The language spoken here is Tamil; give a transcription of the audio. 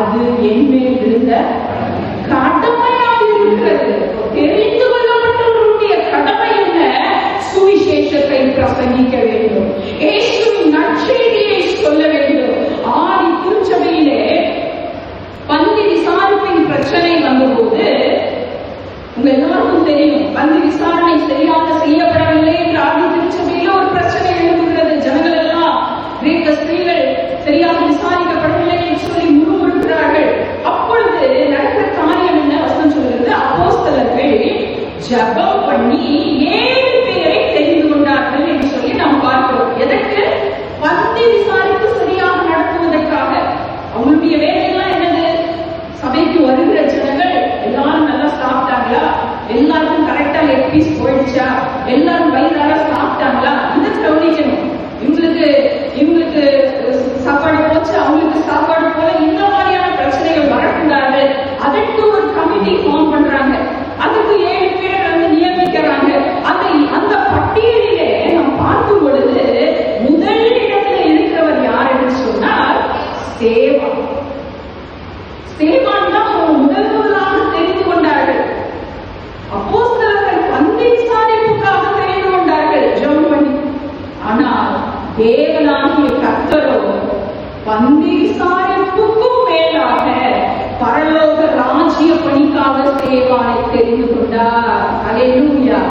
அது என்மேல் இருந்த கடமையாக இருக்கிறது. தெரிந்து கொள்ளப்பட்டவர்களுடைய கடமை என்ன? சுவிசேஷத்தை பிரசங்கிக்க வேண்டும், இயேசுவின் நற்செய்தியை சொல்ல வேண்டும். ஆதி திருச்சபையிலே பந்தி விசாரிப்பின் பிரச்சனை வந்தபோது உங்க எல்லாருக்கும் தெரியும், பந்தி விசாரணை சரியாக செய்யப்படவில்லை என்று ஆதி திருச்சபையில ஒரு பிரச்சனை எழுதுகிறது. ஜனங்கள் எல்லாம் கிரேக்க ஸ்திரீகள் சரியாக விசாரிக்கப்படவில்லை என்று சொல்லி முறுமுறுக்கிறார்கள். அப்பொழுது நடக்கிற காரியம் என்ன? வசனம் சொல்கிறது, அப்போஸ்தலர்கள் ஜெபம் பண்ணி 7 பேரை தெரிந்து கொண்டார்கள் என்று சொல்லி நாம் பார்க்கிறோம். எதற்கு? பந்தி விசாரிப்பு சரியாக நடத்துவதற்காக. அவங்களுடைய வேலையெல்லாம் என்னது? சபைக்கு வருகிற ஜனங்கள் எல்லாரும் நல்லா சாப்பிட்டாங்களா, எல்லாருக்கும் கரெக்டா லெக் பீஸ் போயிடுச்சா, எல்லாரும் வயிறார சாப்பிட்டாங்களா, இதை கவனிக்கணும். இவங்களுக்கு சாப்பாடு போச்சு, அவங்களுக்கு சாப்பாடு போல, இந்த மாதிரியான பிரச்சனைகள் வரக்கூடாது. அதற்கு ஒரு கமிட்டி ஃபார்ம் பண்றாங்க. அதுக்கு 7 பேர் வந்து நியமிக்கிறாங்க. அந்த பட்டியலிலே நாம் பார்க்கும் பொழுது முதல் இடத்துல இருக்கிறவர் யார் என்று சொன்னால் ஸ்தேவான். ஸ்தேவான் தான் முதலாக தெரிந்து கொண்டார்கள். அப்போஸ்தலர்கள் பந்தி விசாரிப்புக்காக தெரிந்து கொண்டார்கள் ஜெபம் பண்ணி. ஆனால் தேவனாகிய கர்த்தரோ பந்தி விசாரிப்புக்கும் மேலாக பரலோக ராஜ்ய பணிக்காக ஸ்தேவானை